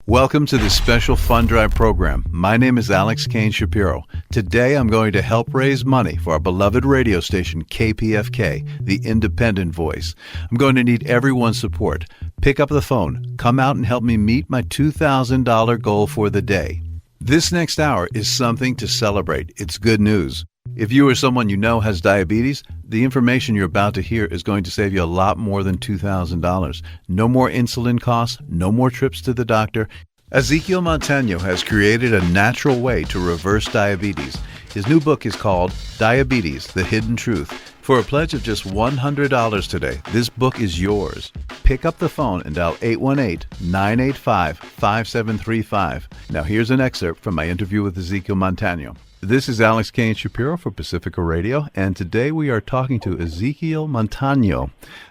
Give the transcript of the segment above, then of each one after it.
Welcome to this special Fund Drive program. My name is Alex Kane Shapiro. Today I'm going to help raise money for our beloved radio station, KPFK, the independent voice. I'm going to need everyone's support. Pick up the phone. Come out and help me meet my $2,000 goal for the day. This next hour is something to celebrate. It's good news. If you or someone you know has diabetes, the information you're about to hear is going to save you a lot more than $2,000. No more insulin costs, no more trips to the doctor. Ezequiel Montaño has created a natural way to reverse diabetes. His new book is called Diabetes, The Hidden Truth. For a pledge of just $100 today, this book is yours. Pick up the phone and dial 818-985-5735. Now here's an excerpt from my interview with Ezequiel Montaño. This is Alex Kane Shapiro for Pacifica Radio, and today we are talking to Ezequiel Montaño,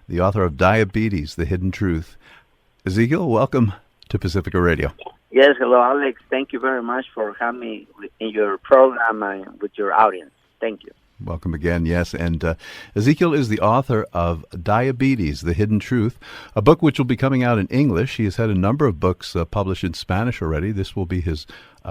the author of Diabetes, The Hidden Truth. Ezequiel, welcome to Pacifica Radio. Yes, hello, Alex. Thank you very much for having me in your program and with your audience. Thank you. Welcome again, yes. And Ezequiel is the author of Diabetes, The Hidden Truth, a book which will be coming out in English. He has had a number of books published in Spanish already. This will be his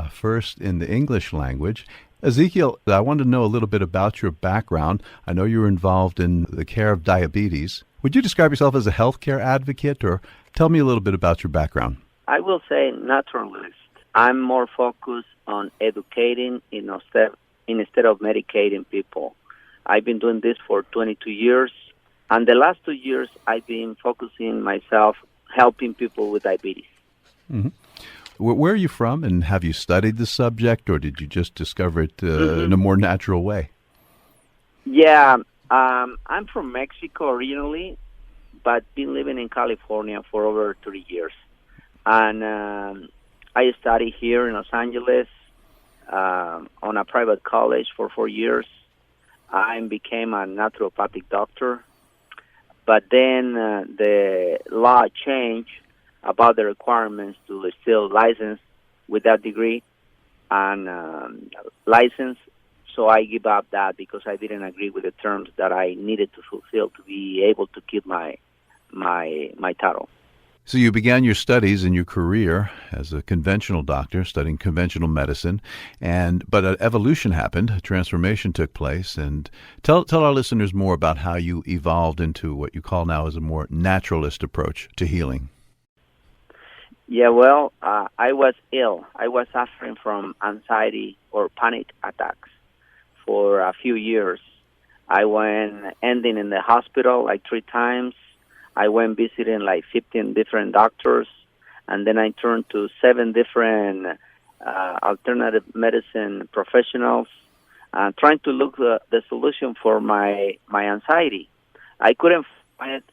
first in the English language. Ezequiel, I want to know a little bit about your background. I know you were involved in the care of diabetes. Would you describe yourself as a healthcare advocate, or tell me a little bit about your background? I will say naturalist. I'm more focused on educating instead of medicating people. I've been doing this for 22 years, and the last 2 years I've been focusing myself helping people with diabetes. Mm-hmm. Where are you from, and have you studied the subject, or did you just discover it in a more natural way? Yeah, I'm from Mexico originally, but been living in California for over 30 years. And I studied here in Los Angeles on a private college for 4 years. I became a naturopathic doctor, but then the law changed about the requirements to still license with that degree and license. So I gave up that because I didn't agree with the terms that I needed to fulfill to be able to keep my title. So you began your studies and your career as a conventional doctor, studying conventional medicine, but an evolution happened, a transformation took place. And tell our listeners more about how you evolved into what you call now as a more naturalist approach to healing. Yeah, well, I was ill. I was suffering from anxiety or panic attacks for a few years. I went ending in the hospital like 3 times. I went visiting like 15 different doctors, and then I turned to 7 different alternative medicine professionals, trying to look the solution for my anxiety. I couldn't find it,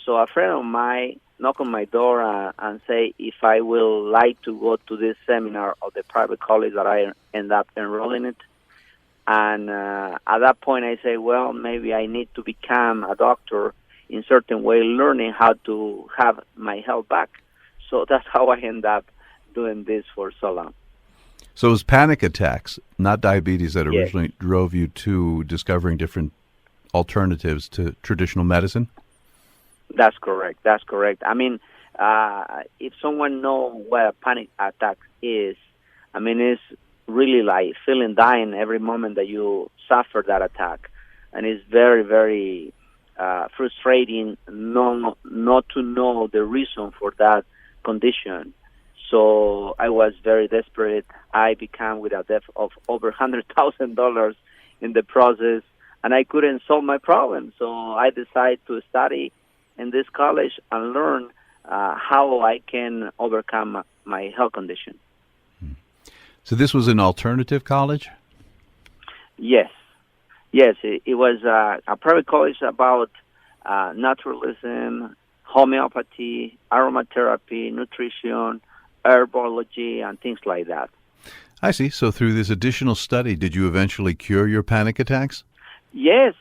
so a friend of mine knocked on my door and say if I will like to go to this seminar of the private college that I end up enrolling in it. And at that point I say, well, maybe I need to become a doctor in certain way, learning how to have my health back. So that's how I end up doing this for so long. So it was panic attacks, not diabetes, that originally drove you to discovering different alternatives to traditional medicine? That's correct. I mean, if someone knows what a panic attack is, I mean, it's really like feeling dying every moment that you suffer that attack. And it's very, very frustrating not to know the reason for that condition. So I was very desperate. I became with a debt of over $100,000 in the process, and I couldn't solve my problem. So I decided to study in this college and learn how I can overcome my health condition. So this was an alternative college? Yes, it was a private college about naturalism, homeopathy, aromatherapy, nutrition, herbology, and things like that. I see. So through this additional study, did you eventually cure your panic attacks? Yes,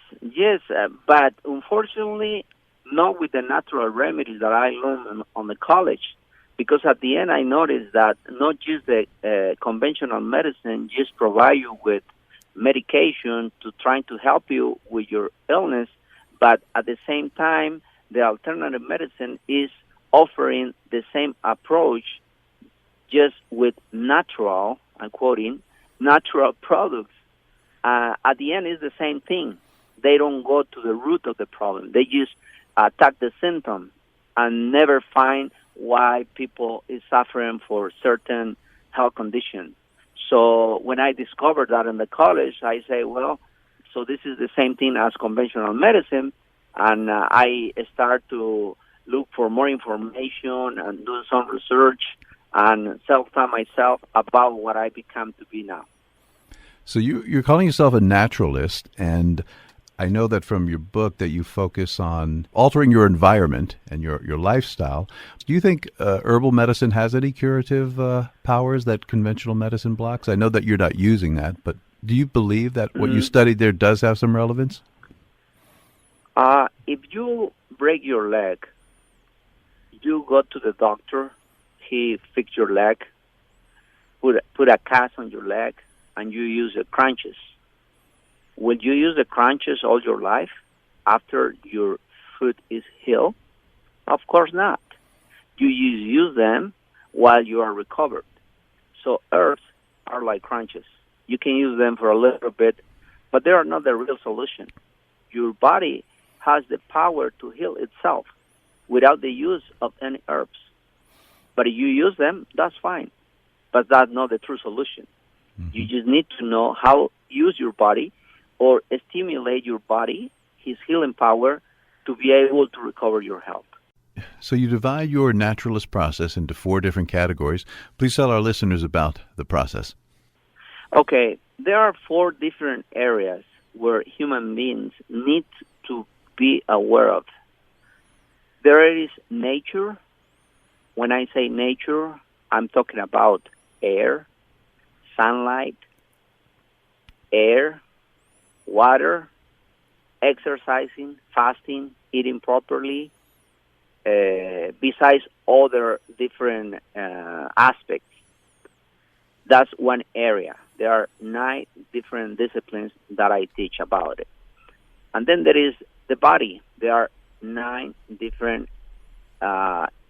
but unfortunately, not with the natural remedies that I learned on the college, because at the end I noticed that not just the conventional medicine just provide you with medication to trying to help you with your illness, but at the same time, the alternative medicine is offering the same approach just with natural, I'm quoting, natural products, at the end is the same thing. They don't go to the root of the problem. They just attack the symptom and never find why people is suffering for certain health condition. So when I discovered that in the college, I say, well, so this is the same thing as conventional medicine, and I start to look for more information and do some research and self-taught myself about what I become to be now. So you're calling yourself a naturalist, and I know that from your book that you focus on altering your environment and your lifestyle. Do you think herbal medicine has any curative powers that conventional medicine blocks? I know that you're not using that, but do you believe that what you studied there does have some relevance? If you break your leg, you go to the doctor, he fix your leg, put a cast on your leg, and you use the crunches. Will you use the crunches all your life after your foot is healed? Of course not. You use them while you are recovered. So herbs are like crunches. You can use them for a little bit, but they are not the real solution. Your body has the power to heal itself without the use of any herbs. But if you use them, that's fine. But that's not the true solution. Mm-hmm. You just need to know how to use your body or stimulate your body, his healing power, to be able to recover your health. So you divide your naturalist process into 4 different categories. Please tell our listeners about the process. Okay, there are 4 different areas where human beings need to be aware of. There is nature. When I say nature, I'm talking about air, sunlight, air, water, exercising, fasting, eating properly, besides other different aspects. That's one area. There are 9 different disciplines that I teach about it. And then there is the body. There are 9 different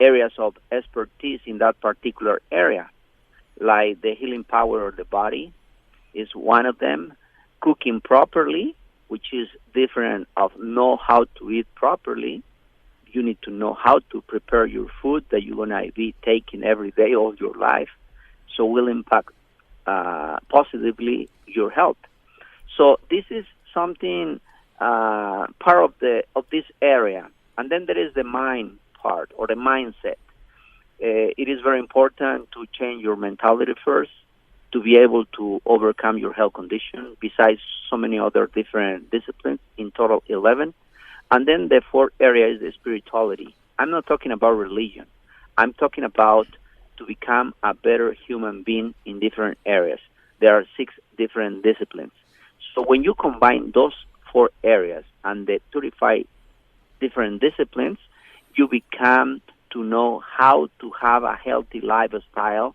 areas of expertise in that particular area, like the healing power of the body is one of them. Cooking properly, which is different of know how to eat properly. You need to know how to prepare your food that you're going to be taking every day all your life, so will impact positively your health. So this is something part of this area. And then there is the mind part, or the mindset. It is very important to change your mentality first to be able to overcome your health condition, besides so many other different disciplines, in total 11. And then the 4th area is the spirituality. I'm not talking about religion. I'm talking about to become a better human being in different areas. There are 6 different disciplines. So when you combine those 4 areas and the 35 different disciplines, you become to know how to have a healthy lifestyle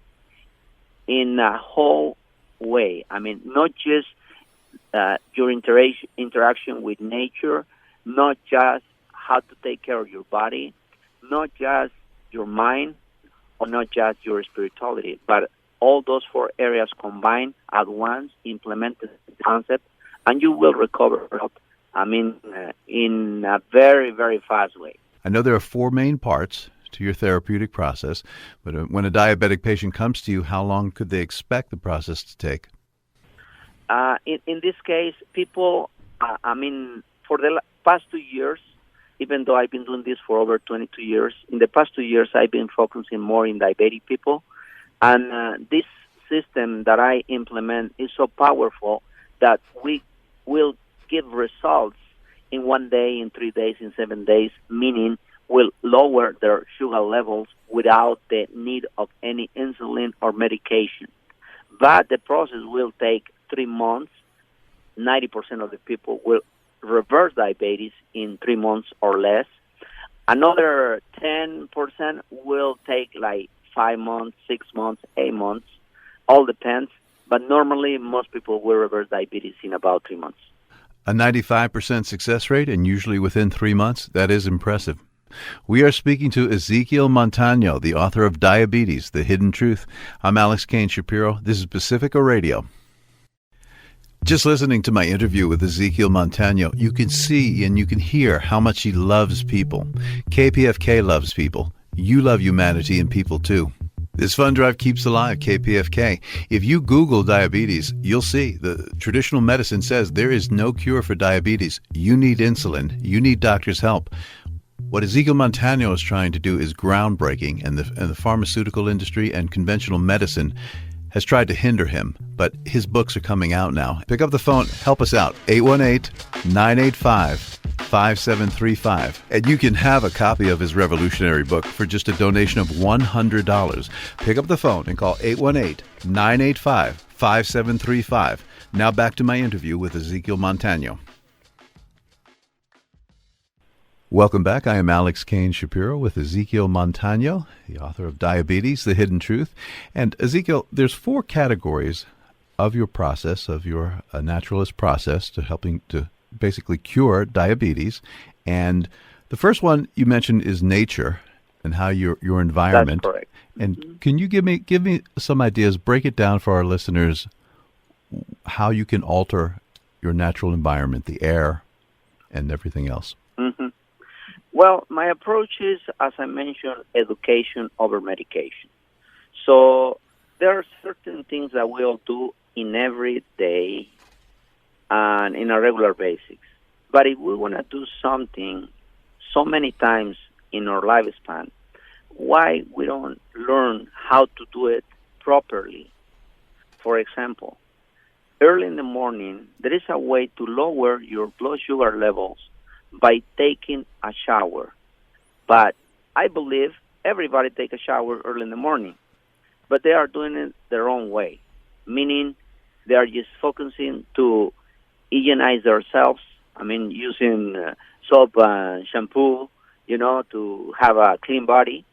in a whole way. I mean, not just your interaction with nature, not just how to take care of your body, not just your mind, or not just your spirituality, but all those 4 areas combined at once, implement the concept, and you will recover health, in a very, very fast way. I know there are 4 main parts to your therapeutic process, but when a diabetic patient comes to you, how long could they expect the process to take? In this case, people, for the past 2 years, even though I've been doing this for over 22 years, in the past 2 years, I've been focusing more in diabetic people. And this system that I implement is so powerful that we will give results in 1 day, in 3 days, in 7 days, meaning will lower their sugar levels without the need of any insulin or medication. But the process will take 3 months. 90% of the people will reverse diabetes in 3 months or less. Another 10% will take like 5 months, 6 months, 8 months. All depends. But normally, most people will reverse diabetes in about 3 months. A 95% success rate, and usually within 3 months, that is impressive. We are speaking to Ezequiel Montaño, the author of Diabetes, The Hidden Truth. I'm Alex Kane Shapiro. This is Pacifica Radio. Just listening to my interview with Ezequiel Montaño, you can see and you can hear how much he loves people. KPFK loves people. You love humanity and people too. This fund drive keeps alive KPFK. If you Google diabetes, you'll see the traditional medicine says there is no cure for diabetes. You need insulin. You need doctor's help. What Ezequiel Montaño is trying to do is groundbreaking, and the pharmaceutical industry and conventional medicine has tried to hinder him, but his books are coming out now. Pick up the phone, help us out, 818-985-5735. And you can have a copy of his revolutionary book for just a donation of $100. Pick up the phone and call 818-985-5735. Now back to my interview with Ezequiel Montaño. Welcome back. I am Alex Kane Shapiro with Ezequiel Montaño, the author of Diabetes, The Hidden Truth. And Ezequiel, there's 4 categories of your process, of your naturalist process to helping to basically cure diabetes. And the first one you mentioned is nature and how your environment. That's correct. And can you give me some ideas, break it down for our listeners, how you can alter your natural environment, the air and everything else? Mm-hmm. Well, my approach is, as I mentioned, education over medication. So there are certain things that we'll do in every day and in a regular basis. But if we want to do something so many times in our lifespan, why we don't learn how to do it properly? For example, early in the morning, there is a way to lower your blood sugar levels by taking a shower. But I believe everybody take a shower early in the morning, but they are doing it their own way, meaning they are just focusing to hygienize themselves. I mean, using soap and shampoo, to have a clean body.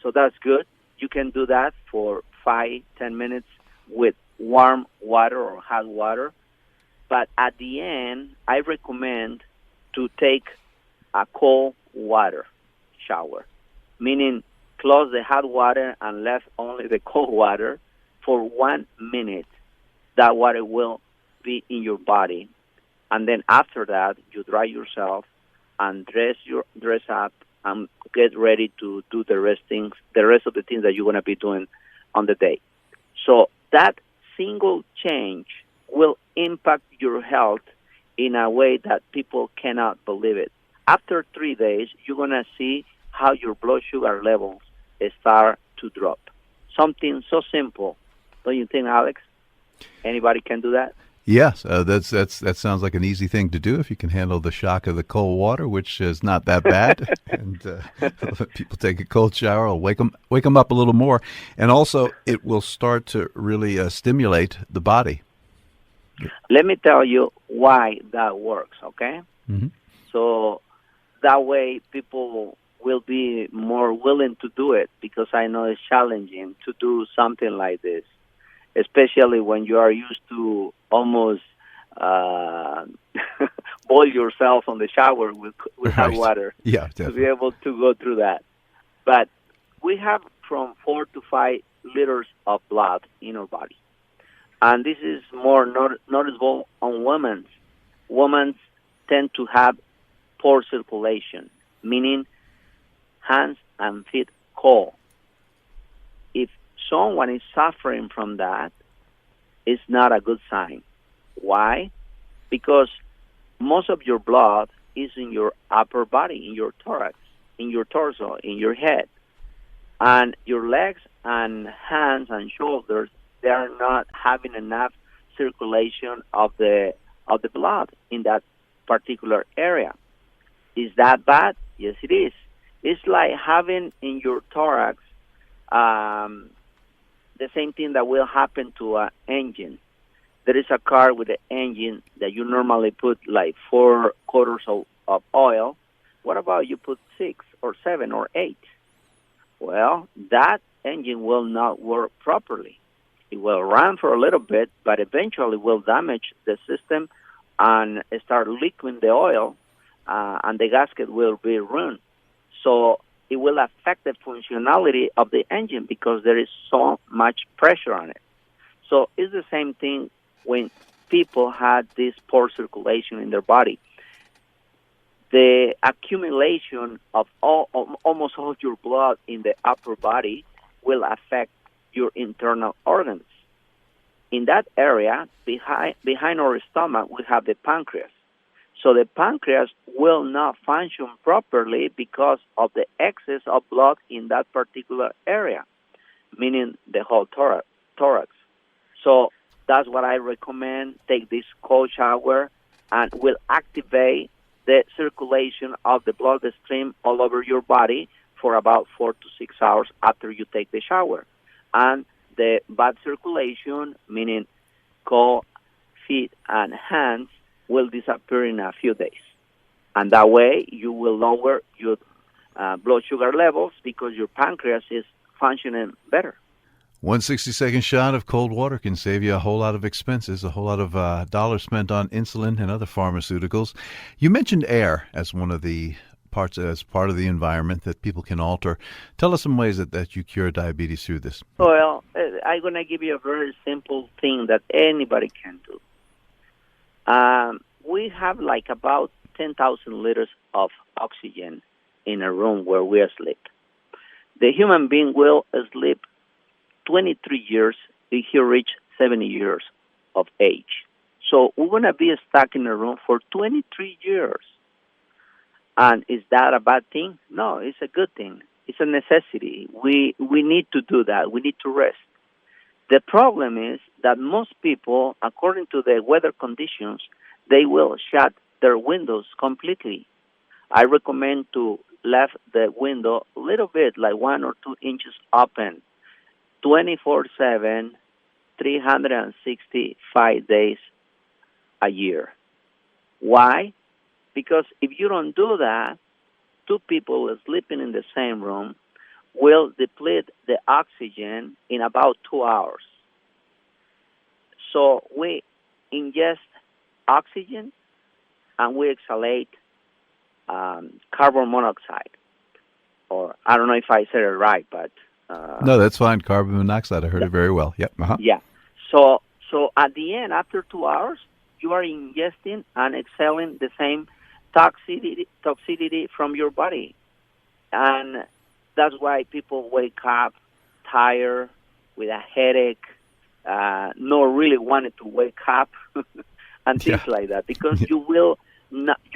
So that's good. You can do that for 5-10 minutes with warm water or hot water. But at the end, I recommend to take a cold water shower, meaning close the hot water and left only the cold water for 1 minute. That water will be in your body. And then after that, you dry yourself and dress up and get ready to do the rest of the things that you're going to be doing on the day. So that single change will impact your health in a way that people cannot believe it. After 3 days, you're going to see how your blood sugar levels start to drop. Something so simple. Don't you think, Alex? Anybody can do that? Yes, that sounds like an easy thing to do if you can handle the shock of the cold water, which is not that bad. And people take a cold shower, it'll wake them up a little more. And also, it will start to really stimulate the body. Let me tell you why that works, okay? Mm-hmm. So that way people will be more willing to do it, because I know it's challenging to do something like this, especially when you are used to almost boil yourself on the shower with hot water. Yeah, definitely. To be able to go through that. But we have from 4 to 5 liters of blood in our body. And this is more noticeable on women. Women tend to have poor circulation, meaning hands and feet cold. If someone is suffering from that, it's not a good sign. Why? Because most of your blood is in your upper body, in your thorax, in your torso, in your head. And your legs and hands and shoulders, they are not having enough circulation of the blood in that particular area. Is that bad? Yes, it is. It's like having in your thorax the same thing that will happen to an engine. There is a car with an engine that you normally put like 4 quarters of oil. What about you put 6 or 7 or 8? Well, that engine will not work properly. It will run for a little bit, but eventually will damage the system and start leaking the oil, and the gasket will be ruined. So it will affect the functionality of the engine because there is so much pressure on it. So it's the same thing when people had this poor circulation in their body. The accumulation of almost all your blood in the upper body will affect your internal organs. In that area, behind our stomach, we have the pancreas. So the pancreas will not function properly because of the excess of blood in that particular area, meaning the whole thorax. So that's what I recommend. Take this cold shower and will activate the circulation of the bloodstream all over your body for about 4 to 6 hours after you take the shower. And the bad circulation, meaning cold feet and hands, will disappear in a few days. And that way you will lower your blood sugar levels because your pancreas is functioning better. 1 60-second shot of cold water can save you a whole lot of expenses, a whole lot of dollars spent on insulin and other pharmaceuticals. You mentioned air as one of the parts, as part of the environment that people can alter. Tell us some ways that you cure diabetes through this. Well, I'm going to give you a very simple thing that anybody can do. We have like about 10,000 liters of oxygen in a room where we sleep. The human being will sleep 23 years if he reach 70 years of age. So we're going to be stuck in a room for 23 years. And is that a bad thing? No, it's a good thing. It's a necessity. We need to do that. We need to rest. The problem is that most people, according to the weather conditions, they will shut their windows completely. I recommend to leave the window a little bit, like 1 or 2 inches open, 24/7, 365 days a year. Why? Because if you don't do that, 2 people sleeping in the same room will deplete the oxygen in about 2 hours. So we ingest oxygen and we exhalate carbon monoxide. Or I don't know if I said it right, but no, that's fine. Carbon monoxide. I heard it very well. Yep. Uh-huh. Yeah. So at the end, after 2 hours, you are ingesting and exhaling the same toxicity from your body. And that's why people wake up tired, with a headache, not really wanting to wake up, and things like that. Because you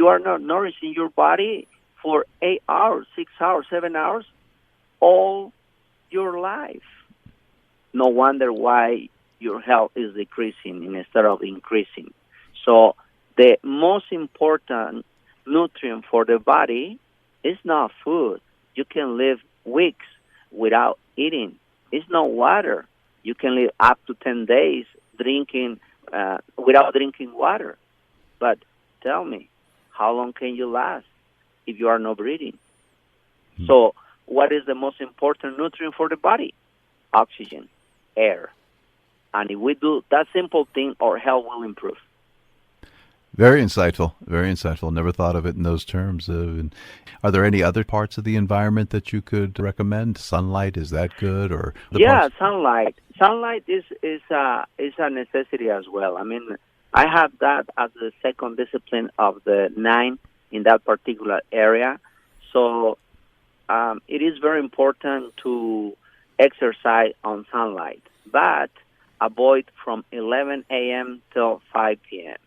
are not nourishing your body for 8 hours, 6 hours, 7 hours, all your life. No wonder why your health is decreasing instead of increasing. So the most important nutrient for the body is not food. You can live weeks without eating. It's not water. You can live up to 10 days drinking without drinking water. But tell me, how long can you last if you are not breathing? So what is the most important nutrient for the body? Oxygen, air. And if we do that simple thing, our health will improve. Very insightful. Very insightful. Never thought of it in those terms. Are there any other parts of the environment that you could recommend? Sunlight, is that good? Or parts? Sunlight. Sunlight is a necessity as well. I mean, I have that as the second discipline of the 9 in that particular area. So it is very important to exercise on sunlight, but avoid from 11 a.m. till 5 p.m.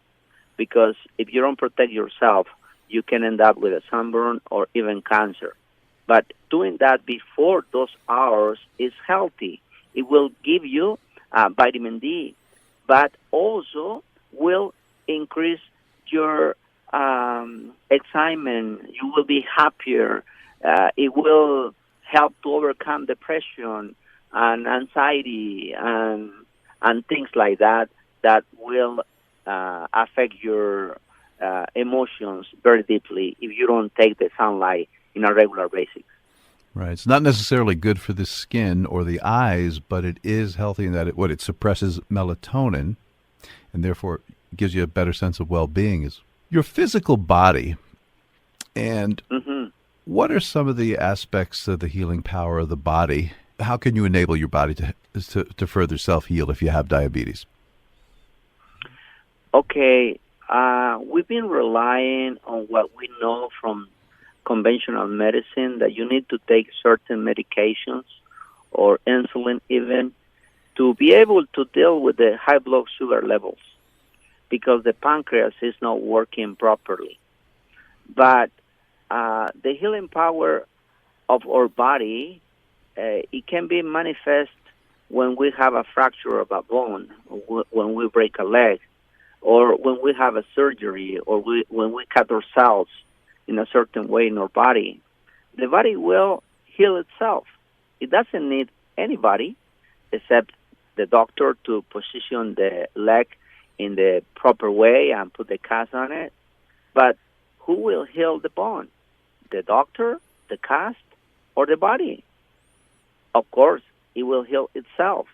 Because if you don't protect yourself, you can end up with a sunburn or even cancer. But doing that before those hours is healthy. It will give you vitamin D, but also will increase your excitement. You will be happier. It will help to overcome depression and anxiety and things like that will affect your emotions very deeply if you don't take the sunlight in a regular basis. Right. It's not necessarily good for the skin or the eyes, but it is healthy in that it suppresses melatonin and therefore gives you a better sense of well-being. Is your physical body. And What are some of the aspects of the healing power of the body? How can you enable your body to further self-heal if you have diabetes? Okay, we've been relying on what we know from conventional medicine, that you need to take certain medications or insulin even to be able to deal with the high blood sugar levels, because the pancreas is not working properly. But the healing power of our body, it can be manifest when we have a fracture of a bone, when we break a leg, or when we have a surgery, or when we cut ourselves in a certain way in our body. The body will heal itself. It doesn't need anybody except the doctor to position the leg in the proper way and put the cast on it. But who will heal the bone? The doctor, the cast, or the body? Of course, it will heal itself.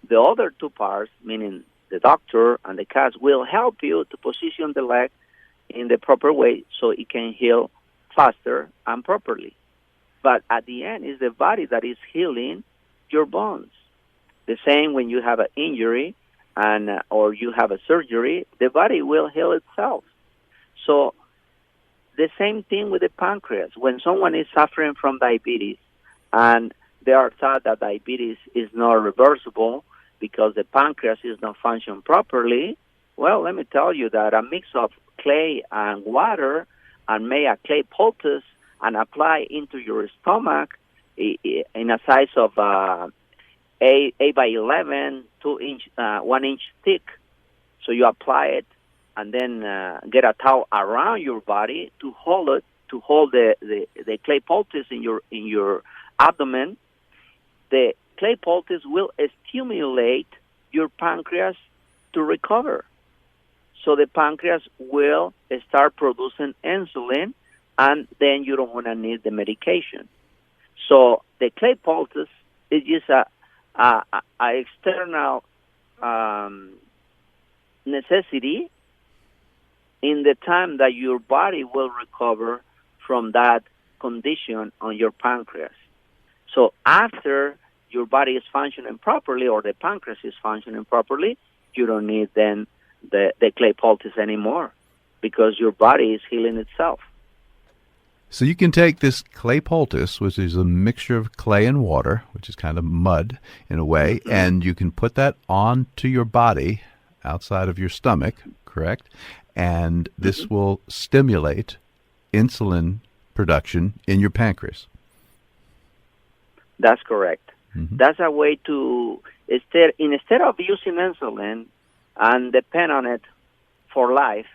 The other two parts, meaning the doctor and the cast, will help you to position the leg in the proper way so it can heal faster and properly. But at the end, it's the body that is healing your bones. The same when you have an injury or you have a surgery, the body will heal itself. So the same thing with the pancreas. When someone is suffering from diabetes and they are taught that diabetes is not reversible because the pancreas is not functioning properly, well, let me tell you that a mix of clay and water and make a clay poultice and apply into your stomach in a size of 8 by 11, 1 inch thick. So you apply it and then get a towel around your body to hold it, to hold the clay poultice in your abdomen. The clay poultice will stimulate your pancreas to recover. So the pancreas will start producing insulin, and then you don't want to need the medication. So the clay poultice is just a external necessity in the time that your body will recover from that condition on your pancreas. So after your body is functioning properly, or the pancreas is functioning properly, you don't need then the clay poultice anymore, because your body is healing itself. So you can take this clay poultice, which is a mixture of clay and water, which is kind of mud in a way, and you can put that onto your body outside of your stomach, correct? And this will stimulate insulin production in your pancreas. That's correct. That's a way to, instead of using insulin and depend on it for life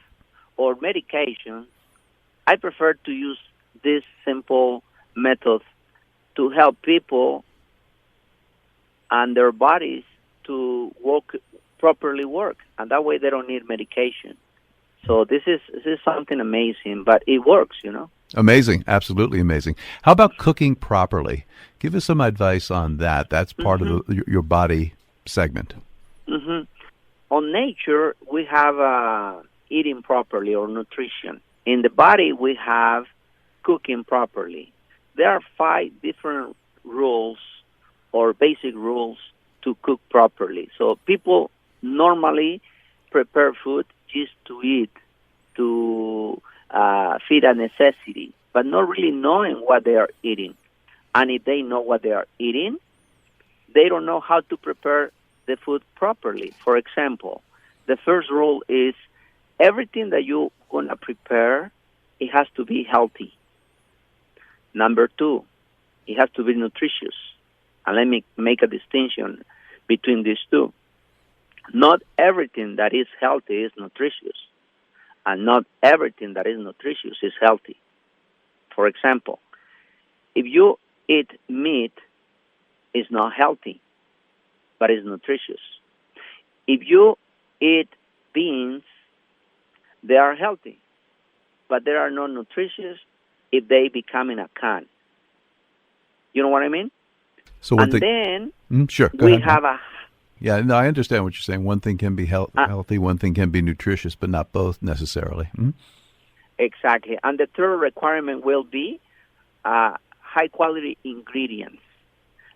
or medication, I prefer to use this simple method to help people and their bodies to properly work, and that way they don't need medication. So this is something amazing, but it works, Amazing, absolutely amazing. How about cooking properly? Give us some advice on that. That's part of your body segment. On nature, we have eating properly or nutrition. In the body, we have cooking properly. There are 5 different rules or basic rules to cook properly. So people normally prepare food just to eat, to feed a necessity, but not really knowing what they are eating. And if they know what they are eating, they don't know how to prepare the food properly. For example, the first rule is everything that you're going to prepare, it has to be healthy. Number 2, it has to be nutritious. And let me make a distinction between these two. Not everything that is healthy is nutritious, and not everything that is nutritious is healthy. For example, if you eat meat, it's not healthy, but it's nutritious. If you eat beans, they are healthy, but they are not nutritious if they become in a can. You know what I mean? So then sure, we have a... Yeah, no, I understand what you're saying. One thing can be healthy, one thing can be nutritious, but not both necessarily. Exactly. And the third requirement will be high quality ingredients.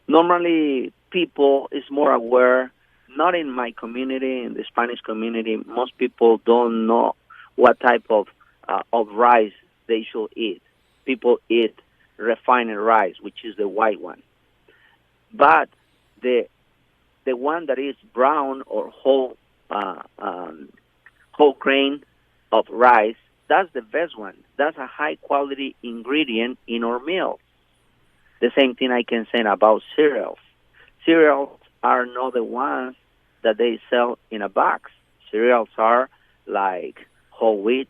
Normally, people is more aware. Not in my community, in the Spanish community, most people don't know what type of rice they should eat. People eat refined rice, which is the white one. But the one that is brown or whole grain of rice, that's the best one. That's a high quality ingredient in our meals. The same thing I can say about cereals. Cereals are not the ones that they sell in a box. Cereals are like whole wheat,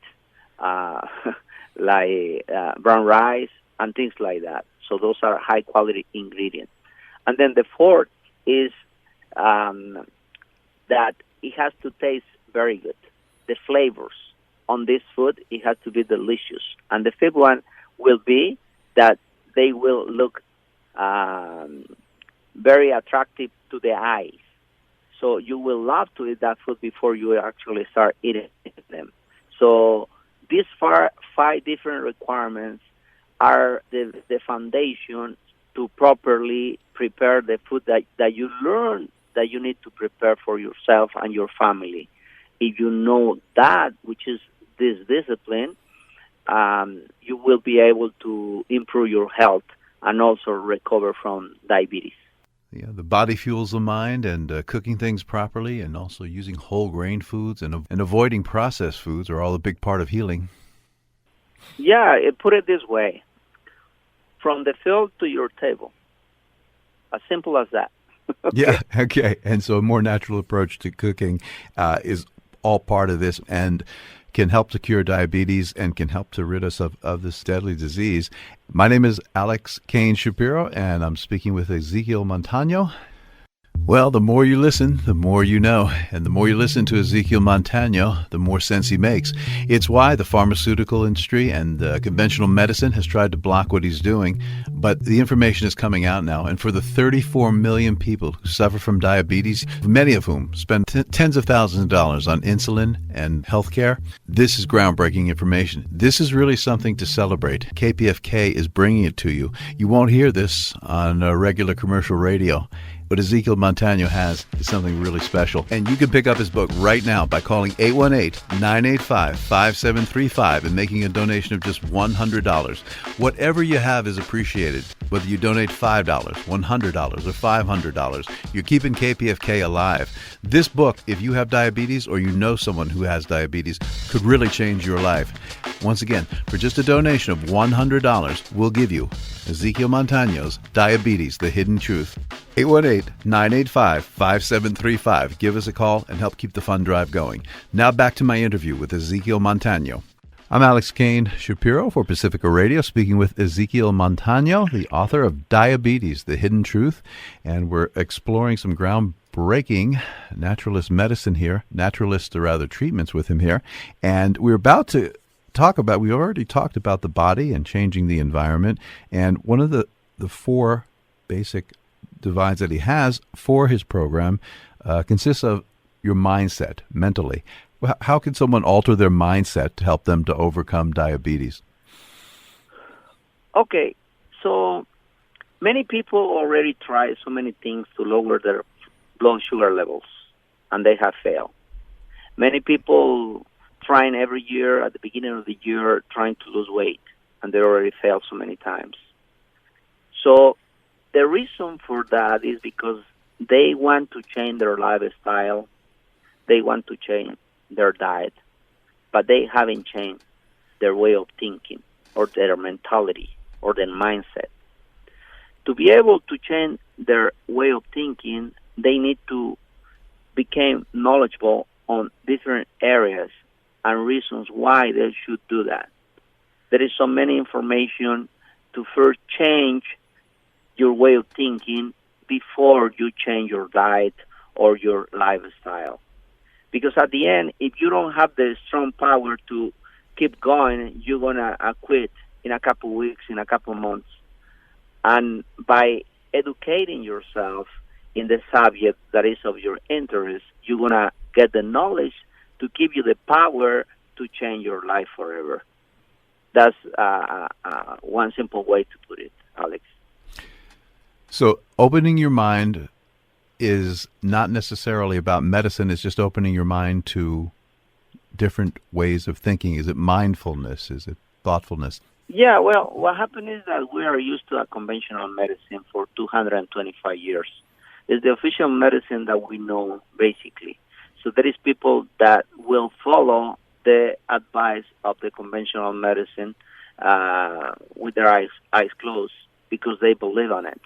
like brown rice, and things like that. So those are high quality ingredients. And then the fourth is that it has to taste very good. The flavors on this food, it has to be delicious. And the fifth one will be that they will look very attractive to the eyes. So you will love to eat that food before you actually start eating them. So these five different requirements are the foundation to properly prepare the food that you learn that you need to prepare for yourself and your family. If you know that, which is this discipline, you will be able to improve your health and also recover from diabetes. Yeah, the body fuels the mind, and cooking things properly, and also using whole grain foods and avoiding processed foods are all a big part of healing. Yeah, put it this way. From the field to your table. As simple as that. Okay. Yeah, okay. And so a more natural approach to cooking is all part of this and can help to cure diabetes and can help to rid us of this deadly disease. My name is Alex Kane Shapiro, and I'm speaking with Ezequiel Montaño. Well, the more you listen, the more you know. And the more you listen to Ezequiel Montaño, the more sense he makes. It's why the pharmaceutical industry and conventional medicine has tried to block what he's doing. But the information is coming out now. And for the 34 million people who suffer from diabetes, many of whom spend tens of thousands of dollars on insulin and healthcare, this is groundbreaking information. This is really something to celebrate. KPFK is bringing it to you. You won't hear this on regular commercial radio. What Ezequiel Montaño has is something really special. And you can pick up his book right now by calling 818-985-5735 and making a donation of just $100. Whatever you have is appreciated. Whether you donate $5, $100, or $500, you're keeping KPFK alive. This book, if you have diabetes or you know someone who has diabetes, could really change your life. Once again, for just a donation of $100, we'll give you Ezequiel Montaño's Diabetes, The Hidden Truth. 818-985-5735. Give us a call and help keep the fund drive going. Now back to my interview with Ezequiel Montaño. I'm Alex Kane Shapiro for Pacifica Radio, speaking with Ezequiel Montaño, the author of Diabetes, The Hidden Truth. And we're exploring some groundbreaking naturalist medicine here, treatments with him here. And we're about to we already talked about the body and changing the environment. And one of the four basic divides that he has for his program consists of your mindset, mentally. How can someone alter their mindset to help them to overcome diabetes? Okay, so many people already try so many things to lower their blood sugar levels, and they have failed. Many people trying every year at the beginning of the year trying to lose weight, and they already failed so many times. So the reason for that is because they want to change their lifestyle, they want to change their diet, but they haven't changed their way of thinking or their mentality or their mindset. To be able to change their way of thinking, they need to become knowledgeable on different areas and reasons why they should do that. There is so many information to first change your way of thinking before you change your diet or your lifestyle. Because at the end, if you don't have the strong power to keep going, you're going to quit in a couple of weeks, in a couple of months. And by educating yourself in the subject that is of your interest, you're going to get the knowledge to give you the power to change your life forever. That's one simple way to put it, Alex. So opening your mind is not necessarily about medicine. It's just opening your mind to different ways of thinking. Is it mindfulness? Is it thoughtfulness? Yeah, well, what happened is that we are used to a conventional medicine for 225 years. It's the official medicine that we know, basically. So there is people that will follow the advice of the conventional medicine with their eyes closed because they believe on it.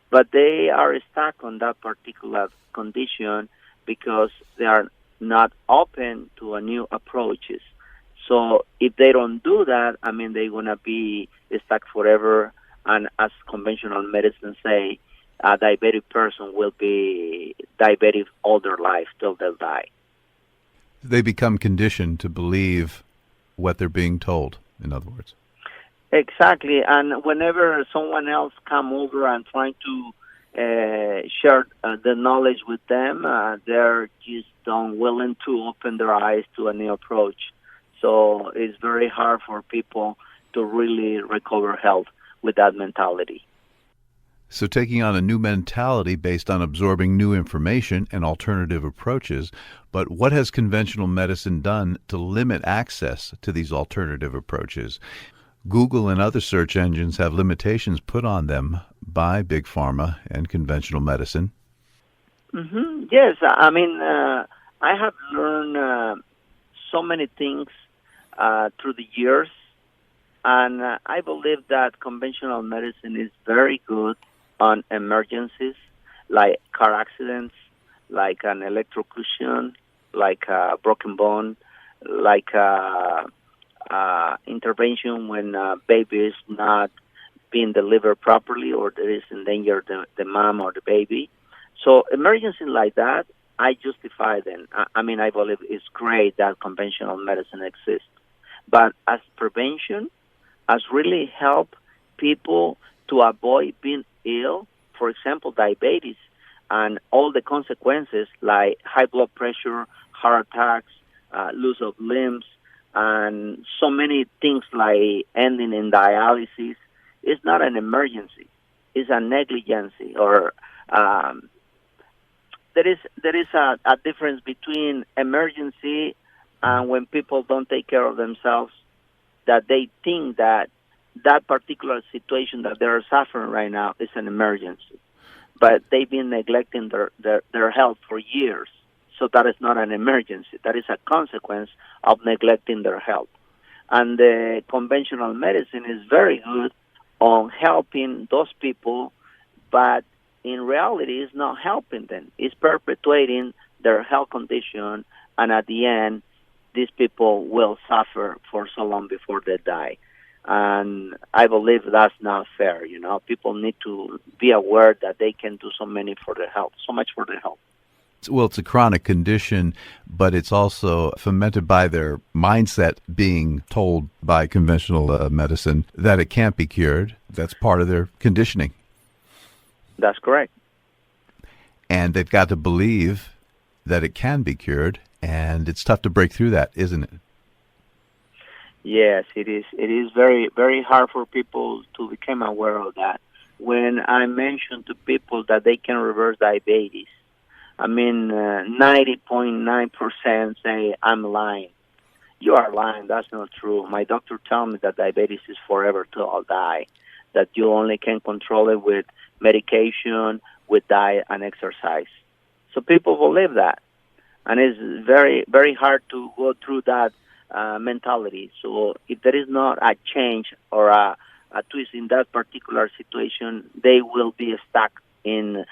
But they are stuck on that particular condition because they are not open to new approaches. So if they don't do that, I mean, they're going to be stuck forever. And as conventional medicine say, a diabetic person will be diabetic all their life till they'll die. They become conditioned to believe what they're being told, in other words. Exactly. And whenever someone else come over and trying to share the knowledge with them, they're just unwilling to open their eyes to a new approach. So it's very hard for people to really recover health with that mentality. So taking on a new mentality based on absorbing new information and alternative approaches. But what has conventional medicine done to limit access to these alternative approaches? Google and other search engines have limitations put on them by Big Pharma and conventional medicine. Mm-hmm. Yes, I mean, I have learned so many things through the years, and I believe that conventional medicine is very good on emergencies, like car accidents, like an electrocution, like a broken bone, like intervention when a baby is not being delivered properly or there is in danger the mom or the baby. So emergencies like that, I justify them. I mean, I believe it's great that conventional medicine exists. But as prevention, as really help people to avoid being ill, for example, diabetes, and all the consequences like high blood pressure, heart attacks, loss of limbs, and so many things like ending in dialysis. It's not an emergency. It's a negligence, or there is a difference between emergency and when people don't take care of themselves, that they think that particular situation that they're suffering right now is an emergency. But they've been neglecting their health for years. So that is not an emergency. That is a consequence of neglecting their health. And the conventional medicine is very good on helping those people, but in reality it's not helping them. It's perpetuating their health condition, and at the end, these people will suffer for so long before they die. And I believe that's not fair. You know, people need to be aware that they can do so much for their health. Well, it's a chronic condition, but it's also fomented by their mindset being told by conventional medicine that it can't be cured. That's part of their conditioning. That's correct. And they've got to believe that it can be cured, and it's tough to break through that, isn't it? Yes, it is. It is very, very hard for people to become aware of that. When I mention to people that they can reverse diabetes, I mean, 90.9% say, I'm lying. You are lying. That's not true. My doctor told me that diabetes is forever till I'll die, that you only can control it with medication, with diet, and exercise. So people believe that. And it's very, very hard to go through that mentality. So if there is not a change or a twist in that particular situation, they will be stuck in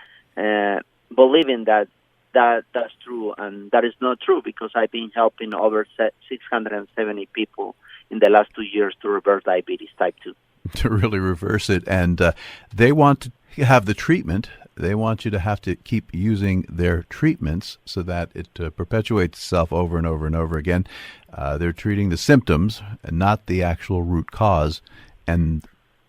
believing that that's true, and that is not true, because I've been helping over 670 people in the last 2 years to reverse diabetes type 2. To really reverse it, and they want to have the treatment. They want you to have to keep using their treatments so that it perpetuates itself over and over and over again. They're treating the symptoms and not the actual root cause, and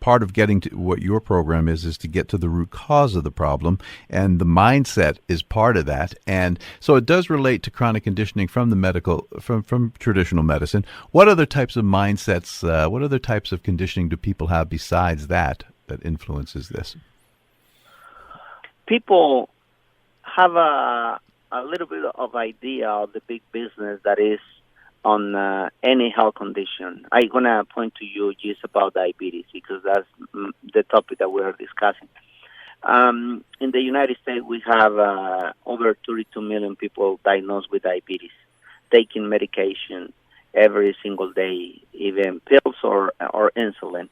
part of getting to what your program is to get to the root cause of the problem, and the mindset is part of that. And so it does relate to chronic conditioning from the medical, from traditional medicine. What other types of mindsets, what other types of conditioning do people have besides that influences this? People have a little bit of idea of the big business that is on any health condition. I'm going to point to you just about diabetes because that's the topic that we are discussing. In the United States, we have over 32 million people diagnosed with diabetes, taking medication every single day, even pills or insulin.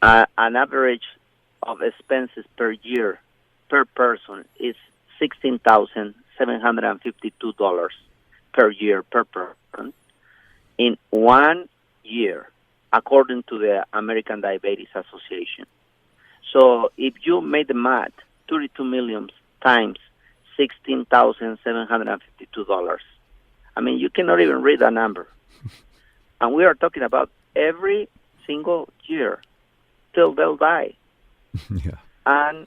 An average of expenses per year per person is $16,752 per year per person in 1 year, according to the American Diabetes Association. So if you made the math, 32 million times $16,752, I mean, you cannot even read that number. And we are talking about every single year till they'll die. Yeah. And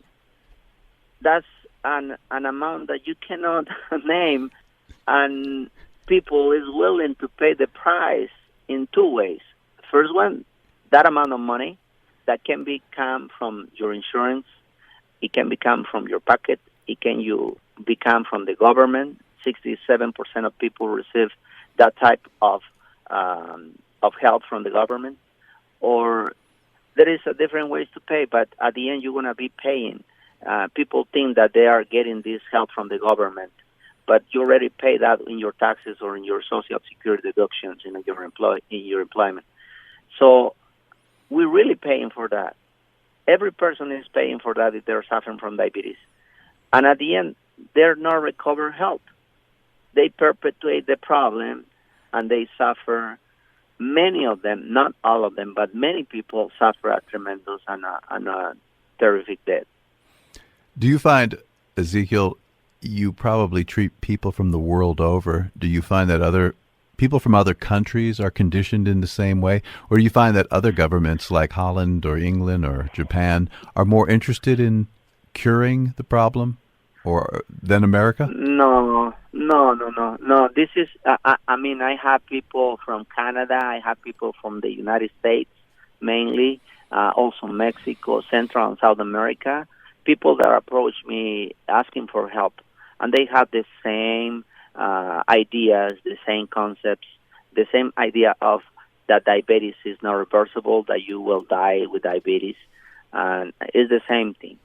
that's an amount that you cannot name, and people is willing to pay the price in two ways. First one, that amount of money that can become from your insurance, it can become from your pocket, it can become from the government. 67% of people receive that type of help from the government. Or there is a different ways to pay, but at the end you're going to be paying. People think that they are getting this help from the government, but you already pay that in your taxes or in your Social Security deductions in your employment. So we're really paying for that. Every person is paying for that if they're suffering from diabetes. And at the end, they're not recover health. They perpetuate the problem, and they suffer. Many of them, not all of them, but many people suffer a tremendous and a terrific death. Do you find, Ezequiel, you probably treat people from the world over. Do you find that other people from other countries are conditioned in the same way? Or do you find that other governments like Holland or England or Japan are more interested in curing the problem than America? No. This is, I mean, I have people from Canada. I have people from the United States, mainly, also Mexico, Central and South America. People that approach me asking for help, and they have the same ideas, the same concepts, the same idea of that diabetes is not reversible, that you will die with diabetes, and it's the same thing.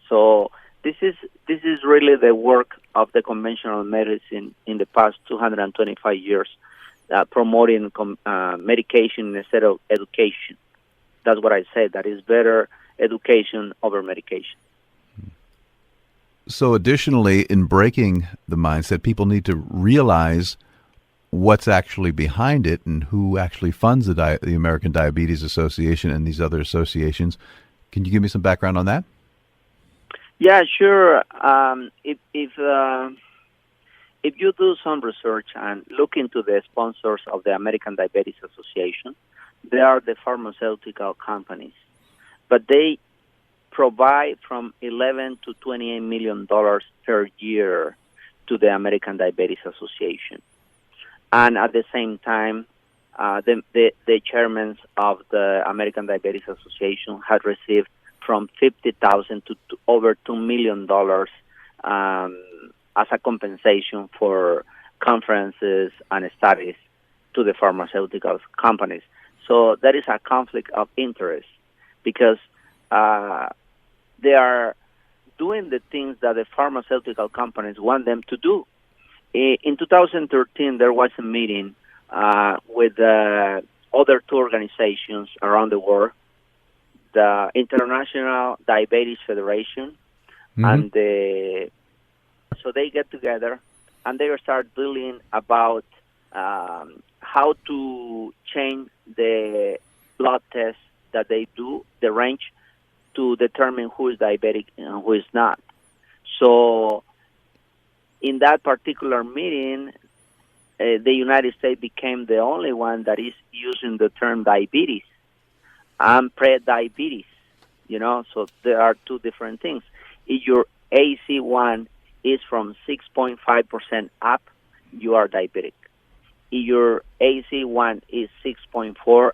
So this is really the work of the conventional medicine in the past 225 years, promoting medication instead of education. That's what I said. That is better education over medication. So additionally, in breaking the mindset, people need to realize what's actually behind it and who actually funds the American Diabetes Association and these other associations. Can you give me some background on that? Yeah, sure. If you do some research and look into the sponsors of the American Diabetes Association, they are the pharmaceutical companies, but they provide from $11 to $28 million per year to the American Diabetes Association. And at the same time, the chairmen of the American Diabetes Association had received from $50,000 to over $2 million as a compensation for conferences and studies to the pharmaceutical companies. So there is a conflict of interest because they are doing the things that the pharmaceutical companies want them to do. In 2013, there was a meeting with other two organizations around the world, the International Diabetes Federation, and so they get together and they start dealing about how to change the blood tests that they do, the range, to determine who is diabetic and who is not. So in that particular meeting, the United States became the only one that is using the term diabetes and pre-diabetes. So there are two different things. If your AC1 is from 6.5% up, you are diabetic. If your AC1 is 6.4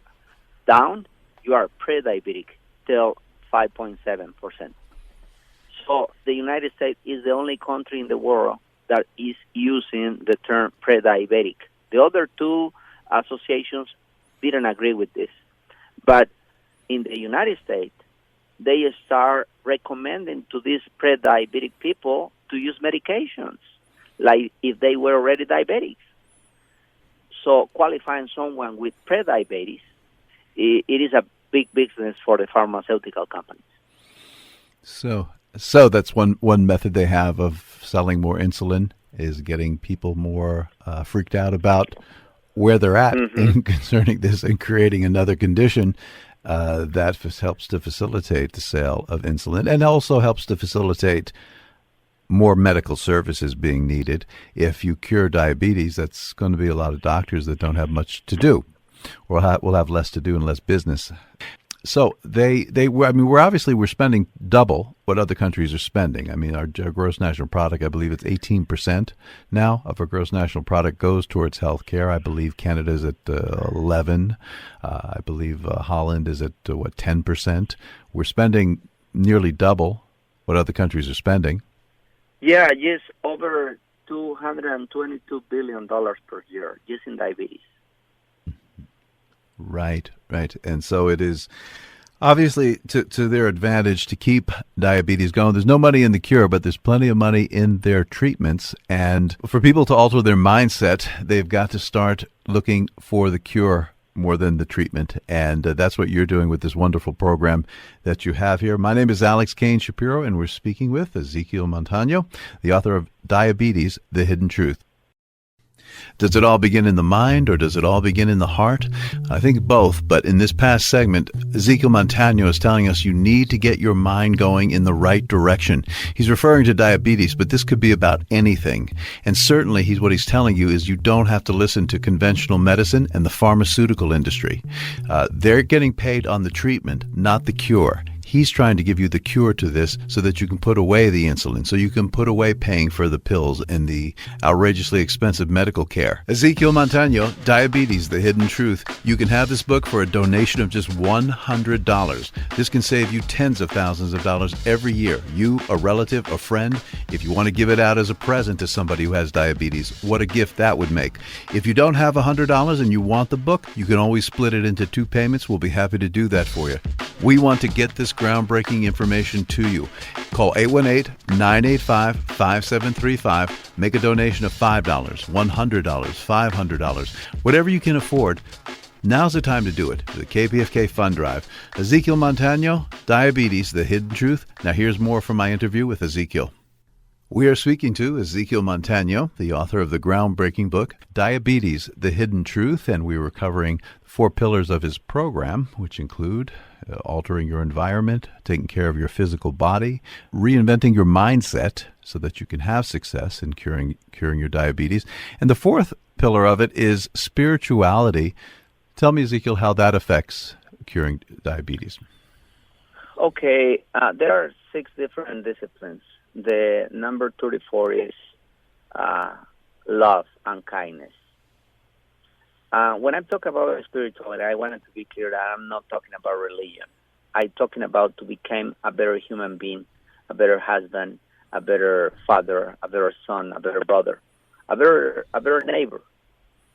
down, you are pre-diabetic till 5.7%. So the United States is the only country in the world that is using the term pre-diabetic. The other two associations didn't agree with this. But in the United States, they start recommending to these pre-diabetic people to use medications, like if they were already diabetics. So qualifying someone with pre-diabetes, it is a big business for the pharmaceutical companies. So that's one method they have of selling more insulin, is getting people more freaked out about where they're at in concerning this and creating another condition that helps to facilitate the sale of insulin, and also helps to facilitate more medical services being needed. If you cure diabetes, that's going to be a lot of doctors that don't have much to do, or will have less to do and less business. So we're spending double what other countries are spending. I mean, our gross national product, I believe it's 18% now of our gross national product goes towards health care. I believe Canada is at 11. I believe Holland is at 10%. We're spending nearly double what other countries are spending. Yeah, just over $222 billion per year just in diabetes. Right. And so it is obviously to their advantage to keep diabetes going. There's no money in the cure, but there's plenty of money in their treatments. And for people to alter their mindset, they've got to start looking for the cure more than the treatment. And that's what you're doing with this wonderful program that you have here. My name is Alex Kane Shapiro, and we're speaking with Ezequiel Montaño, the author of Diabetes, The Hidden Truth. Does it all begin in the mind, or does it all begin in the heart? I think both, but in this past segment, Ezequiel Montaño is telling us you need to get your mind going in the right direction. He's referring to diabetes, but this could be about anything. And certainly what he's telling you is you don't have to listen to conventional medicine and the pharmaceutical industry. They're getting paid on the treatment, not the cure. He's trying to give you the cure to this so that you can put away the insulin, so you can put away paying for the pills and the outrageously expensive medical care. Ezequiel Montaño, Diabetes, The Hidden Truth. You can have this book for a donation of just $100. This can save you tens of thousands of dollars every year. You, a relative, a friend, if you want to give it out as a present to somebody who has diabetes, what a gift that would make. If you don't have $100 and you want the book, you can always split it into 2 payments. We'll be happy to do that for you. We want to get this groundbreaking information to you. Call 818-985-5735. Make a donation of $5, $100, $500, whatever you can afford. Now's the time to do it for the KPFK Fund Drive. Ezequiel Montaño, Diabetes, The Hidden Truth. Now here's more from my interview with Ezequiel. We are speaking to Ezequiel Montaño, the author of the groundbreaking book, Diabetes, The Hidden Truth, and we were covering 4 pillars of his program, which include altering your environment, taking care of your physical body, reinventing your mindset so that you can have success in curing your diabetes. And the 4th pillar of it is spirituality. Tell me, Ezequiel, how that affects curing diabetes. Okay, there are 6 different disciplines. The number 34 is love and kindness. When I'm talking about spirituality, I wanted to be clear that I'm not talking about religion. I'm talking about to become a better human being, a better husband, a better father, a better son, a better brother, a better neighbor.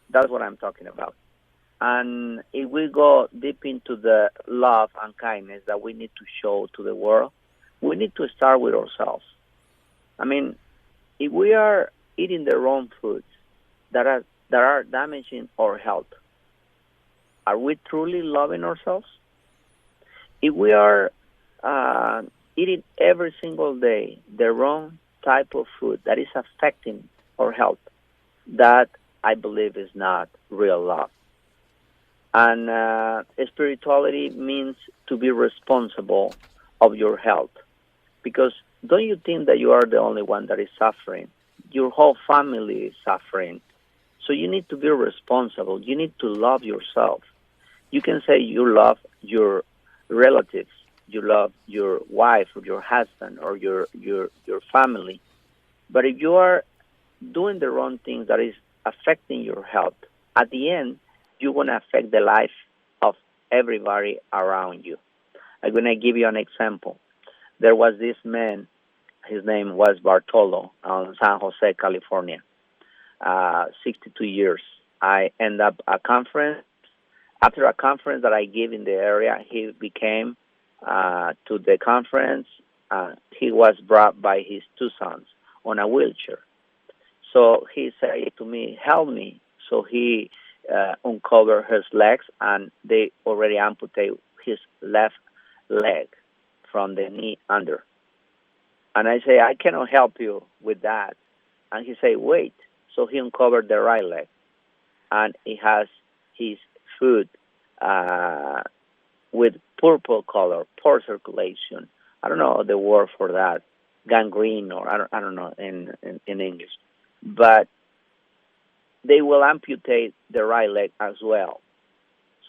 That's what I'm talking about. And if we go deep into the love and kindness that we need to show to the world, we need to start with ourselves. I mean, if we are eating the wrong foods that are damaging our health, are we truly loving ourselves? If we are eating every single day the wrong type of food that is affecting our health, that I believe is not real love. And spirituality means to be responsible of your health, because don't you think that you are the only one that is suffering? Your whole family is suffering. So you need to be responsible. You need to love yourself. You can say you love your relatives, you love your wife or your husband or your family. But if you are doing the wrong thing that is affecting your health, at the end, you're going to affect the life of everybody around you. I'm going to give you an example. There was this man, his name was Bartolo, in San Jose, California, 62 years. I end up a conference. After a conference that I gave in the area, he became to the conference. He was brought by his two sons on a wheelchair. So he said to me, help me. So he uncovered his legs, and they already amputated his left leg from the knee under. And I say, I cannot help you with that. And he said, wait. So he uncovered the right leg, and he has his foot with purple color, poor circulation. I don't know the word for that, gangrene, or I don't know in English. But they will amputate the right leg as well.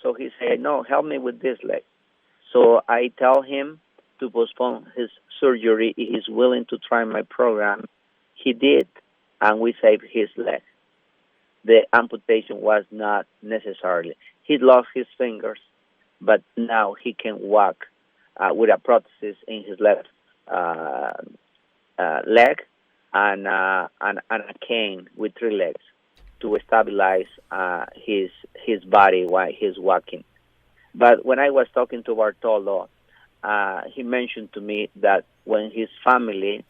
So he said, no, help me with this leg. So I tell him to postpone his surgery. He's willing to try my program. He did, and we saved his leg. The amputation was not necessary. He lost his fingers, but now he can walk with a prosthesis in his left leg and a cane with 3 legs to stabilize his body while he's walking. But when I was talking to Bartolo, he mentioned to me that when his family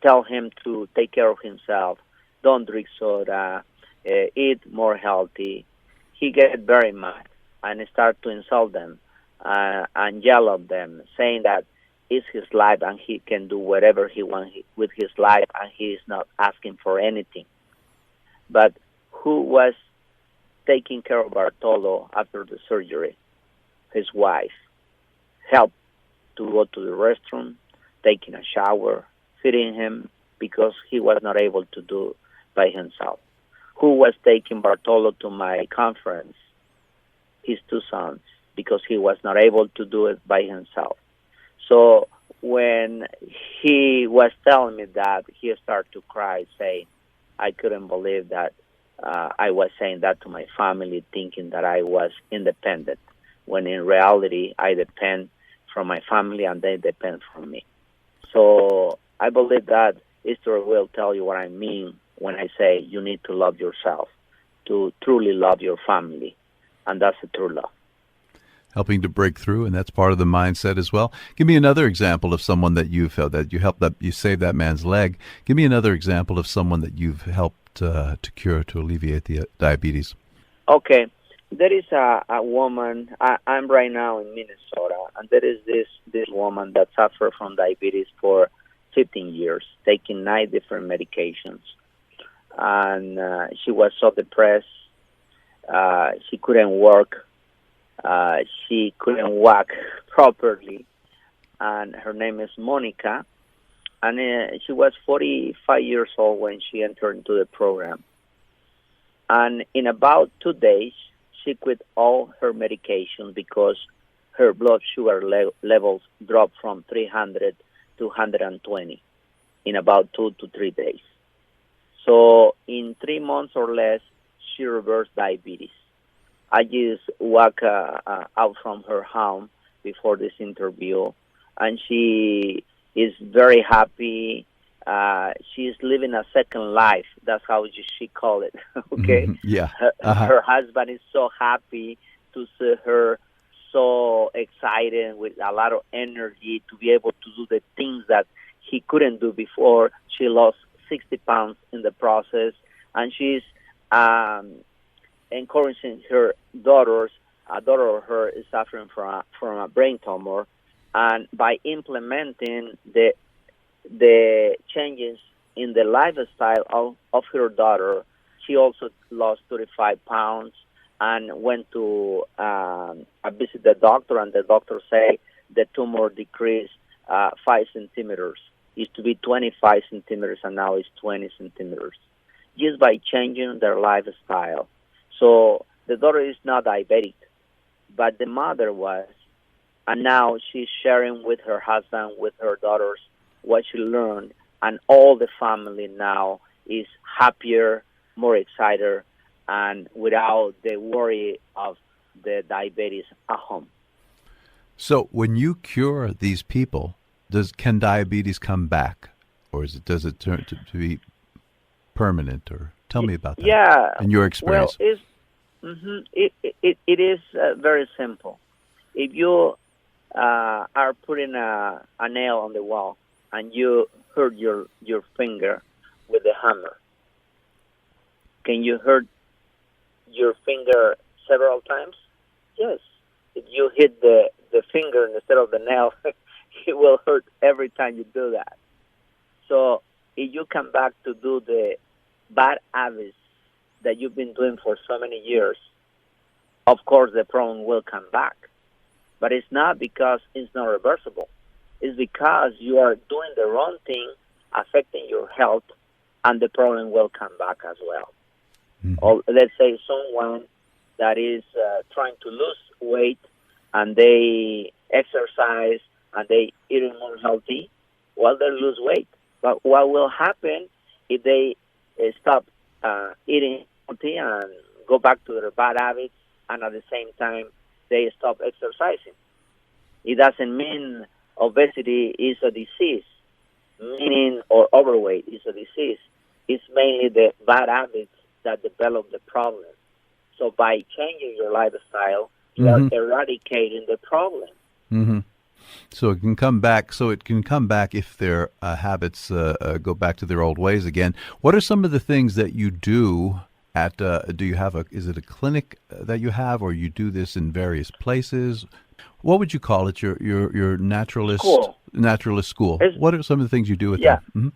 tell him to take care of himself, don't drink soda, eat more healthy, he get very mad and start to insult them and yell at them, saying that it's his life and he can do whatever he wants with his life and he is not asking for anything. But who was taking care of Bartolo after the surgery? His wife. Helped to go to the restroom, taking a shower, feeding him because he was not able to do by himself. Who was taking Bartolo to my conference? His 2 sons, because he was not able to do it by himself. So when he was telling me that, he started to cry, saying, I couldn't believe that I was saying that to my family, thinking that I was independent, when in reality I depend from my family and they depend from me. So I believe that history will tell you what I mean when I say you need to love yourself, to truly love your family, and that's the true love. Helping to break through, and that's part of the mindset as well. Give me another example of someone that you've helped, that you helped, that you saved that man's leg. Give me another example of someone that you've helped to cure, to alleviate the diabetes. Okay. There is a woman, I'm right now in Minnesota, and there is this woman that suffered from diabetes for 15 years, taking 9 different medications. And she was so depressed, she couldn't work, she couldn't walk properly, and her name is Monica, and she was 45 years old when she entered into the program. And in about 2 days, she quit all her medication because her blood sugar levels dropped from 300 to 120 in about 2 to 3 days. So in 3 months or less, she reversed diabetes. I just walked out from her home before this interview, and she is very happy. She is living a second life. That's how she called it. Okay. Yeah. Her husband is so happy to see her so excited with a lot of energy to be able to do the things that he couldn't do before. She lost 60 pounds in the process, and she's encouraging her daughters. A daughter of her is suffering from a brain tumor, and by implementing the changes in the lifestyle of her daughter, she also lost 35 pounds and went to visit the doctor, and the doctor said the tumor decreased 5 centimeters. It used to be 25 centimeters, and now it's 20 centimeters, just by changing their lifestyle. So the daughter is not diabetic, but the mother was, And now she's sharing with her husband, with her daughters, what she learned. And all the family now is happier, more excited, and without the worry of the diabetes at home. So when you cure these people, can diabetes come back, or does it turn to be permanent? Or tell me about that. Yeah. In your experience. Well, it is very simple. If you are putting a nail on the wall and you hurt your finger with a hammer, can you hurt your finger several times? Yes. If you hit the finger instead of the nail, it will hurt every time you do that. So if you come back to do the bad habits that you've been doing for so many years, of course the problem will come back. But it's not because it's not reversible. It's because you are doing the wrong thing, affecting your health, and the problem will come back as well. Mm-hmm. Or let's say someone that is trying to lose weight and they exercise and they eat more healthy, well, they lose weight. But what will happen if they stop eating healthy and go back to their bad habits, and at the same time they stop exercising? It doesn't mean obesity is a disease, meaning or overweight is a disease. It's mainly the bad habits that develop the problem. So by changing your lifestyle, you are eradicating the problem. Mm-hmm. So it can come back. So it can come back if their habits go back to their old ways again. What are some of the things that you do at? Do you have is it a clinic that you have, or you do this in various places? What would you call it? Your naturalist school. What are some of the things you do with them? Mm-hmm.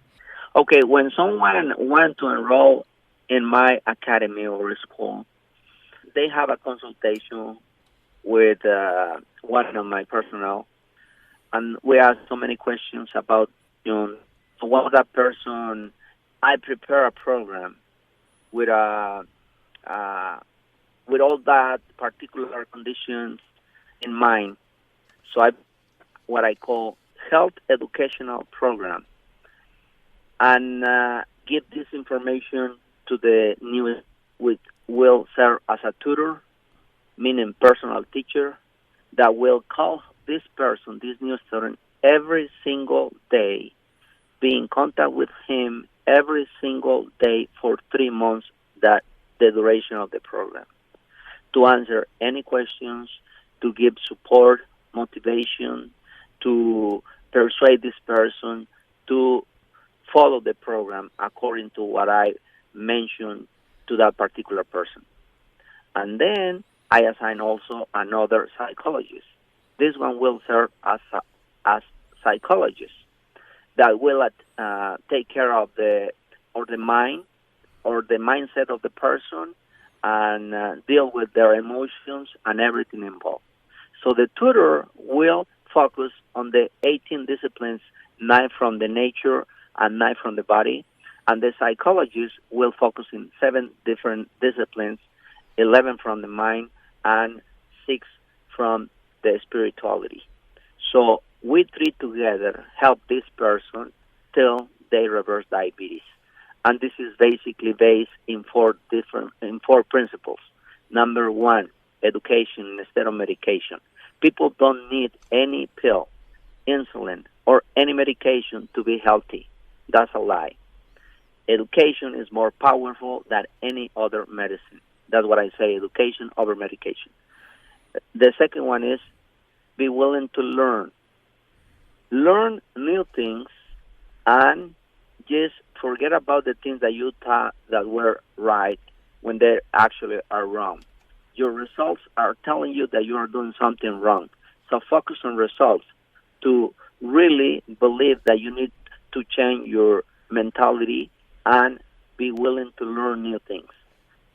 Okay, when someone wants to enroll in my academy or school, they have a consultation with one of my personnel, and we ask so many questions about what that person. I prepare a program with all that particular conditions in mind. So I what I call health educational program, and give this information to the newest, which will serve as a tutor, meaning personal teacher, that will call this person, this new student, every single day, be in contact with him every single day for 3 months, that the duration of the program, to answer any questions, to give support, motivation, to persuade this person to follow the program according to what I mentioned to that particular person. And then I assign also another psychologist. This one will serve as psychologist that will take care of the mind or the mindset of the person and deal with their emotions and everything involved. So the tutor will focus on the 18 disciplines, 9 from the nature and 9 from the body, and the psychologist will focus in 7 different disciplines, 11 from the mind and 6 from the spirituality. So we 3 together help this person till they reverse diabetes. And this is basically based in 4 principles. Number 1, education instead of medication. People don't need any pill, insulin, or any medication to be healthy. That's a lie. Education is more powerful than any other medicine. That's what I say, education over medication. The second one is be willing to learn. Learn new things and just forget about the things that you thought that were right when they actually are wrong. Your results are telling you that you are doing something wrong. So focus on results to really believe that you need to change your mentality and be willing to learn new things.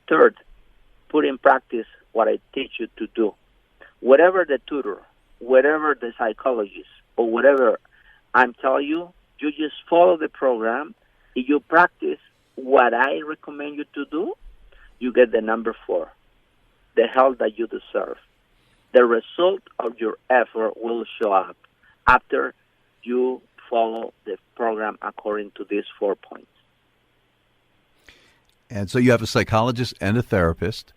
Third, put in practice what I teach you to do. Whatever the tutor, whatever the psychologist, or whatever I'm telling you, you just follow the program. If you practice what I recommend you to do, you get the number 4, the health that you deserve. The result of your effort will show up after you follow the program according to these 4 points. And so you have a psychologist and a therapist.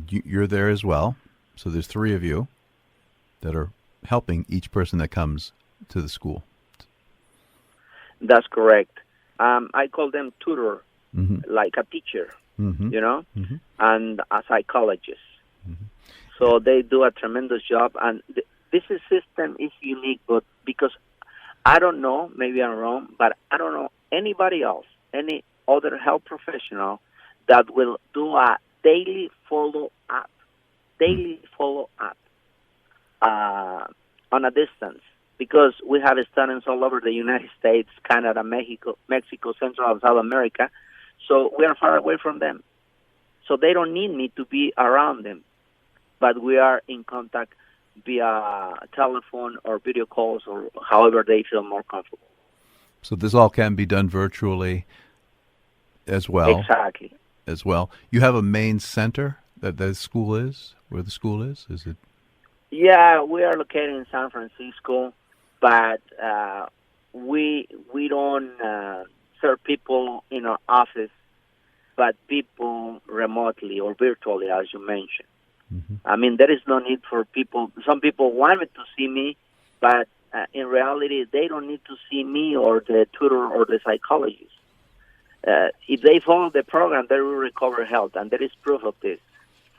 You're there as well. So there's 3 of you that are helping each person that comes to the school. That's correct. I call them tutor, like a teacher, and a psychologist. So they do a tremendous job. And this system is unique, but because I don't know, maybe I'm wrong, but I don't know anybody else, any other health professional that will do a daily follow-up on a distance, because we have students all over the United States, Canada, Mexico, Central and South America, so we are far away from them. So they don't need me to be around them, but we are in contact via telephone or video calls or however they feel more comfortable. So this all can be done virtually as well? Exactly. As well. You have a main center that the school is? Where the school is? Is it? Yeah, we are located in San Francisco, but we don't serve people in our office, but people remotely or virtually, as you mentioned. I mean, there is no need for people. Some people wanted to see me, but in reality, they don't need to see me or the tutor or the psychologist. If they follow the program, they will recover health, and there is proof of this.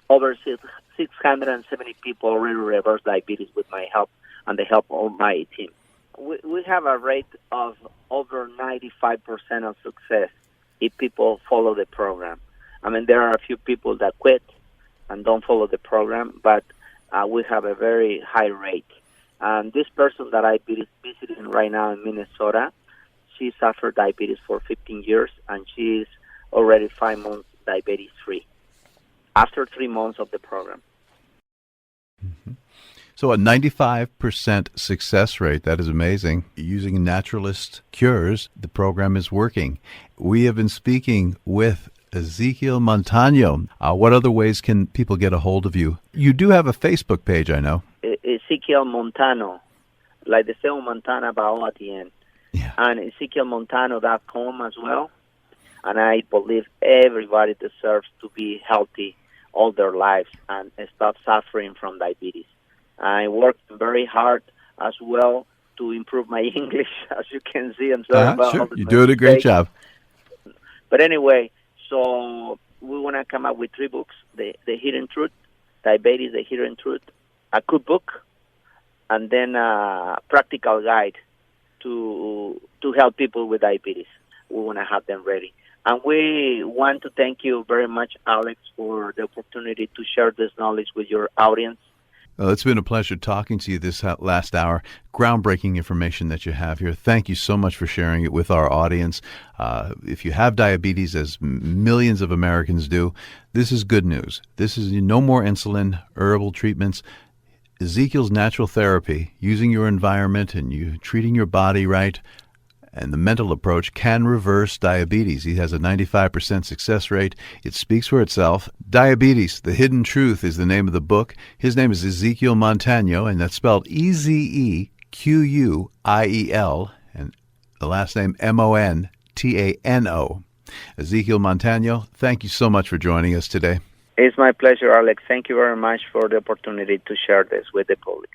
Over 670 people already reverse diabetes with my help and the help of my team. We have a rate of over 95% of success if people follow the program. I mean, there are a few people that quit and don't follow the program, but we have a very high rate. And this person that I visiting right now in Minnesota, she suffered diabetes for 15 years, and she's already 5 months diabetes-free after 3 months of the program. So a 95% success rate, that is amazing. Using naturalist cures, the program is working. We have been speaking with Ezequiel Montaño. What other ways can people get a hold of you? You do have a Facebook page, I know. Ezequiel Montaño, like the Seo Montana Bao at the end. Yeah. And EzequielMontano.com as well. And I believe everybody deserves to be healthy all their lives and stop suffering from diabetes. I worked very hard as well to improve my English, as you can see. I'm sorry about sure. all the You're doing a great job. But anyway, so we want to come up with 3 books: the Hidden Truth, Diabetes, the Hidden Truth, a cookbook, and then a practical guide to help people with diabetes. We want to have them ready. And we want to thank you very much, Alex, for the opportunity to share this knowledge with your audience. Well, it's been a pleasure talking to you this last hour. Groundbreaking information that you have here. Thank you so much for sharing it with our audience. If you have diabetes, as millions of Americans do, this is good news. This is no more insulin, herbal treatments. Ezequiel's natural therapy, using your environment and you treating your body right, and the mental approach can reverse diabetes. He has a 95% success rate. It speaks for itself. Diabetes, The Hidden Truth is the name of the book. His name is Ezequiel Montaño, and that's spelled Ezequiel, and the last name Montano. Ezequiel Montaño, thank you so much for joining us today. It's my pleasure, Alex. Thank you very much for the opportunity to share this with the public.